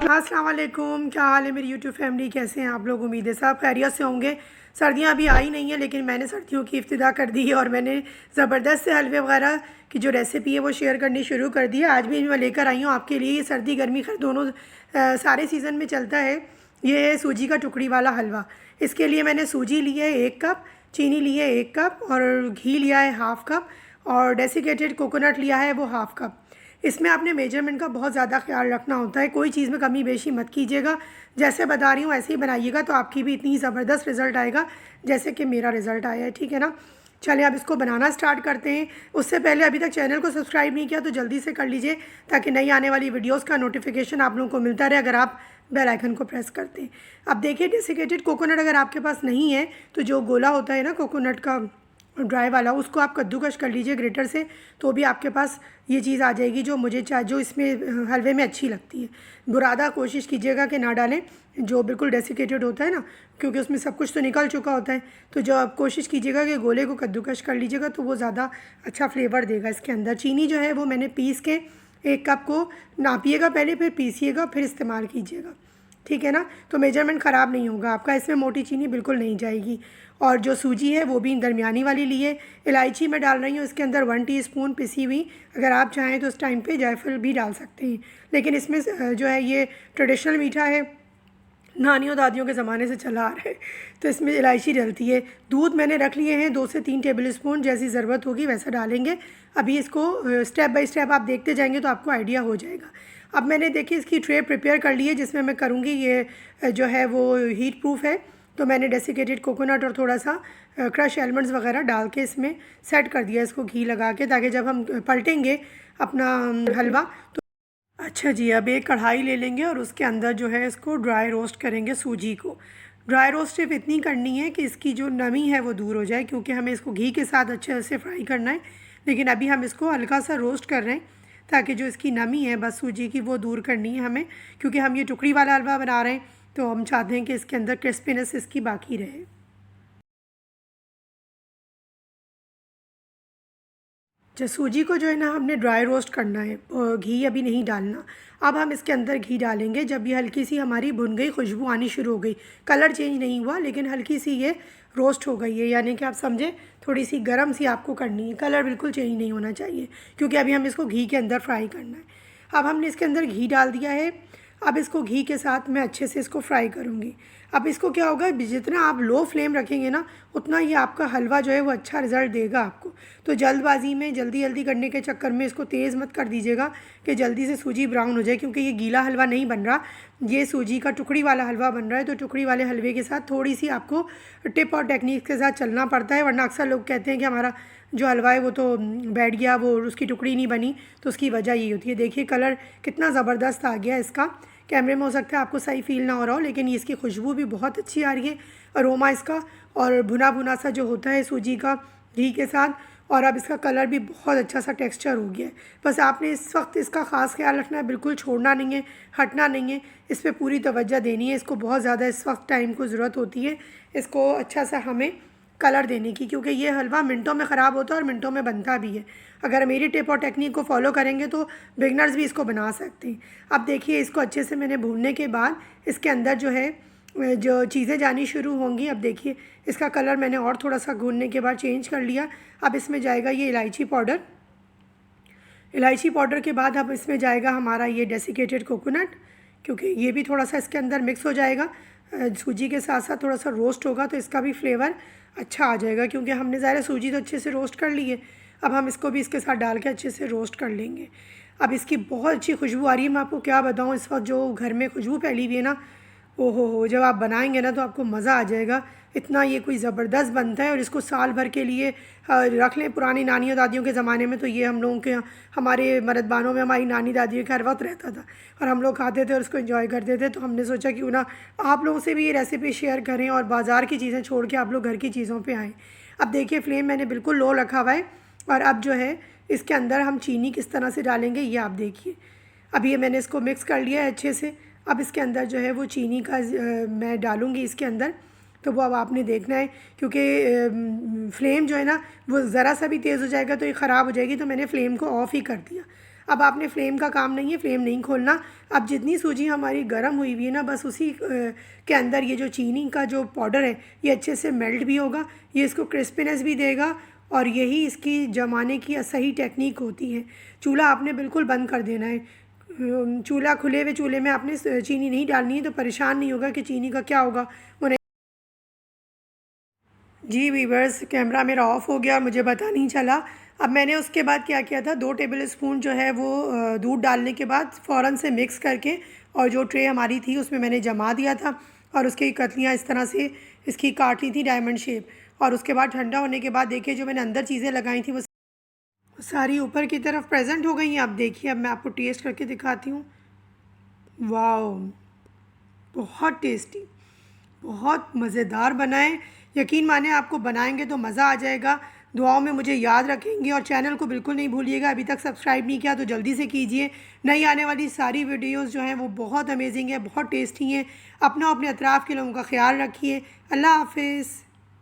अस्सलाम वालेकुम, क्या हाल है मेरी यूट्यूब फैमिली। कैसे हैं आप लोग? उम्मीद है सब खैरियत से होंगे। सर्दियां अभी आई नहीं हैं, लेकिन मैंने सर्दियों की इब्तिदा कर दी है और मैंने ज़बरदस्त से हलवे वगैरह की जो रेसिपी है वो शेयर करनी शुरू कर दी है। आज भी मैं लेकर आई हूँ आपके लिए। ये सर्दी गर्मी खैर दोनों सारे सीज़न में चलता है। ये है सूजी का टुकड़ी वाला हलवा। इसके लिए मैंने सूजी ली है 1 कप, चीनी ली है 1 कप और घी लिया है 1/2 कप और डेसिकेटेड कोकोनट लिया है वो 1/2 कप। इसमें आपने मेजरमेंट का बहुत ज़्यादा ख्याल रखना होता है, कोई चीज़ में कमी बेशी मत कीजिएगा। जैसे बता रही हूँ ऐसे ही बनाइएगा तो आपकी भी इतनी ज़बरदस्त रिज़ल्ट आएगा जैसे कि मेरा रिज़ल्ट आया है। ठीक है ना? चलिए अब इसको बनाना स्टार्ट करते हैं। उससे पहले अभी तक चैनल को सब्सक्राइब नहीं किया तो जल्दी से कर लीजिए, ताकि नई आने वाली वीडियोज़ का नोटिफिकेशन आप लोगों को मिलता रहे अगर आप बेल आइकन को प्रेस करते हैं। अब देखिए, डेसिकेटेड कोकोनट अगर आपके पास नहीं है तो जो गोला होता है ना कोकोनट का ड्राई वाला, उसको आप कद्दूकश कर लीजिए ग्रेटर से, तो भी आपके पास ये चीज़ आ जाएगी जो इसमें हलवे में अच्छी लगती है। बुरादा कोशिश कीजिएगा कि ना डालें, जो बिल्कुल डेसिकेटेड होता है ना, क्योंकि उसमें सब कुछ तो निकल चुका होता है। तो जो आप कोशिश कीजिएगा कि गोले को कद्दूकश कर लीजिएगा तो वो ज़्यादा अच्छा फ्लेवर देगा इसके अंदर। चीनी जो है वो मैंने पीस के 1 कप को नापिएगा पहले, फिर पीसिएगा, फिर इस्तेमाल कीजिएगा। ठीक है ना? तो मेजरमेंट ख़राब नहीं होगा आपका, इसमें मोटी चीनी बिल्कुल नहीं जाएगी। और जो सूजी है वो भी दरमियानी वाली ली है। इलायची मैं डाल रही हूँ इसके अंदर 1 टीस्पून पिसी हुई। अगर आप चाहें तो उस टाइम पे जायफल भी डाल सकते हैं, लेकिन इसमें जो है ये ट्रेडिशनल मीठा है, नानियों दादियों के ज़माने से चला आ रहा है, तो इसमें इलायची डलती है। दूध मैंने रख लिए हैं 2 से 3 टेबल स्पून, जैसी ज़रूरत होगी वैसा डालेंगे। अभी इसको स्टेप बाय स्टेप आप देखते जाएंगे तो आपको आइडिया हो जाएगा। अब मैंने देखिए इसकी ट्रे प्रिपेयर कर ली है, जिसमें मैं करूँगी ये जो है वो हीट प्रूफ है। तो मैंने डेसिकेटेड कोकोनट और थोड़ा सा क्रश आलमंड्स वगैरह डाल के इसमें सेट कर दिया इसको घी लगा के, ताकि जब हम पलटेंगे अपना हलवा तो अच्छा जी। अब एक कढ़ाई ले लेंगे और उसके अंदर जो है इसको ड्राई रोस्ट करेंगे सूजी को। ड्राई रोस्ट सिर्फ इतनी करनी है कि इसकी जो नमी है वो दूर हो जाए, क्योंकि हमें इसको घी के साथ अच्छे से फ्राई करना है। लेकिन अभी हम इसको हल्का सा रोस्ट कर रहे हैं, ताकि जो इसकी नमी है बस सूजी की वो दूर करनी है हमें, क्योंकि हम ये टुकड़ी वाला हलवा बना रहे हैं तो हम चाहते हैं कि इसके अंदर क्रिस्पीनेस इसकी बाकी रहे। जो सूजी को जो है ना हमने ड्राई रोस्ट करना है और घी अभी नहीं डालना। अब हम इसके अंदर घी डालेंगे जब ये हल्की सी हमारी भुन गई, खुशबू आनी शुरू हो गई। कलर चेंज नहीं हुआ, लेकिन हल्की सी ये रोस्ट हो गई है, यानी कि आप समझें थोड़ी सी गर्म सी आपको करनी है। कलर बिल्कुल चेंज नहीं होना चाहिए, क्योंकि अभी हम इसको घी के अंदर फ्राई करना है। अब हमने इसके अंदर घी डाल दिया है। अब इसको घी के साथ मैं अच्छे से इसको फ्राई करूँगी। अब इसको क्या होगा, जितना आप लो फ्लेम रखेंगे ना, उतना ये आपका हलवा जो है वो अच्छा रिज़ल्ट देगा आपको। तो जल्दबाजी में जल्दी जल्दी करने के चक्कर में इसको तेज़ मत कर दीजिएगा कि जल्दी से सूजी ब्राउन हो जाए, क्योंकि ये गीला हलवा नहीं बन रहा, ये सूजी का टुकड़ी वाला हलवा बन रहा है। तो टुकड़ी वाले हलवे के साथ थोड़ी सी आपको टिप और टेक्निक के साथ चलना पड़ता है, वरना अक्सर लोग कहते हैं कि हमारा जो हलवा है वो तो बैठ गया, वो उसकी टुकड़ी नहीं बनी। तो उसकी वजह यही होती है। देखिए कलर कितना ज़बरदस्त आ गया इसका। कैमरे में हो सकता है आपको सही फील ना हो रहा हो, लेकिन इसकी खुशबू भी बहुत अच्छी आ रही है, अरोमा इसका, और भुना भुना सा जो होता है सूजी का घी के साथ। और अब इसका कलर भी बहुत अच्छा सा टेक्सचर हो गया है। बस आपने इस वक्त इसका ख़ास ख्याल रखना है, बिल्कुल छोड़ना नहीं है, हटना नहीं है, इस पर पूरी तवज्जो देनी है। इसको बहुत ज़्यादा इस वक्त टाइम को ज़रूरत होती है इसको अच्छा सा हमें कलर देने की, क्योंकि ये हलवा मिनटों में ख़राब होता है और मिनटों में बनता भी है। अगर मेरी टिप और टेक्निक को फॉलो करेंगे तो बिगनर्स भी इसको बना सकते हैं। अब देखिए इसको अच्छे से मैंने भूनने के बाद इसके अंदर जो है जो चीज़ें जानी शुरू होंगी। अब देखिए इसका कलर मैंने और थोड़ा सा भूनने के बाद चेंज कर लिया। अब इसमें जाएगा ये इलायची पाउडर। इलायची पाउडर के बाद अब इसमें जाएगा हमारा ये डेसिकेटेड कोकोनट, क्योंकि ये भी थोड़ा सा इसके अंदर मिक्स हो जाएगा। सूजी के साथ साथ थोड़ा सा रोस्ट होगा तो इसका भी फ्लेवर अच्छा आ जाएगा, क्योंकि हमने ज़ाहिर सूजी तो अच्छे से रोस्ट कर ली है। अब हम इसको भी इसके साथ डाल के अच्छे से रोस्ट कर लेंगे। अब इसकी बहुत अच्छी खुशबू आ रही है। मैं आपको क्या बताऊँ, इस वक्त जो घर में खुशबू फैली हुई है ना, ओ हो, जब आप बनाएंगे ना तो आपको मज़ा आ जाएगा। इतना ये कोई ज़बरदस्त बनता है, और इसको साल भर के लिए रख लें। पुरानी नानियों दादियों के ज़माने में तो ये हम लोगों के हमारे मर्दबानों में हमारी नानी दादियों का हर वक्त रहता था, और हम लोग खाते थे और उसको एंजॉय करते थे। तो हमने सोचा क्यों ना आप लोगों से भी ये रेसिपी शेयर करें और बाज़ार की चीज़ें छोड़ के आप लोग घर की चीज़ों पर आएँ। अब देखिए फ्लेम मैंने बिल्कुल लो रखा हुआ है, और अब जो है इसके अंदर हम चीनी किस तरह से डालेंगे ये आप देखिए। अब ये मैंने इसको मिक्स कर लिया है अच्छे से। अब इसके अंदर जो है वो चीनी का मैं डालूँगी इसके अंदर। तो वो अब आपने देखना है, क्योंकि फ्लेम जो है ना वो ज़रा सा भी तेज़ हो जाएगा तो ये ख़राब हो जाएगी, तो मैंने फ्लेम को ऑफ़ ही कर दिया। अब आपने फ्लेम का काम नहीं है, फ्लेम नहीं खोलना। अब जितनी सूजी हमारी गर्म हुई हुई है ना, बस उसी के अंदर ये जो चीनी का जो पाउडर है ये अच्छे से मेल्ट भी होगा, ये इसको क्रिस्पीनेस भी देगा और यही इसकी जमाने की सही टेक्निक होती है। चूल्हा आपने बिल्कुल बंद कर देना है। चूल्हा खुले हुए चूल्हे में आपने चीनी नहीं डालनी है, तो परेशान नहीं होगा कि चीनी का क्या होगा वो नहीं। जी वीवर्स, कैमरा मेरा ऑफ़ हो गया और मुझे पता नहीं चला। अब मैंने उसके बाद क्या किया था, 2 टेबल स्पून जो है वो दूध डालने के बाद फ़ौरन से मिक्स करके और जो ट्रे हमारी थी उसमें मैंने जमा दिया था और उसकी कतलियाँ इस तरह से इसकी काट ली थी डायमंड शेप। और उसके बाद ठंडा होने के बाद देखिए जो मैंने अंदर चीज़ें लगाई थी वो सारी ऊपर की तरफ प्रेजेंट हो गई हैं। अब देखिए, अब मैं आपको टेस्ट करके दिखाती हूँ। वाओ, बहुत टेस्टी, बहुत मज़ेदार बना है। यकीन माने आपको बनाएंगे तो मज़ा आ जाएगा। दुआओं में मुझे याद रखेंगे और चैनल को बिल्कुल नहीं भूलिएगा। अभी तक सब्सक्राइब नहीं किया तो जल्दी से कीजिए। नई आने वाली सारी वीडियोस जो हैं वो बहुत अमेजिंग है, बहुत टेस्टी हैं। अपना अपने अतराफ़ के लोगों का ख्याल रखिए। अल्लाह हाफ़िज़।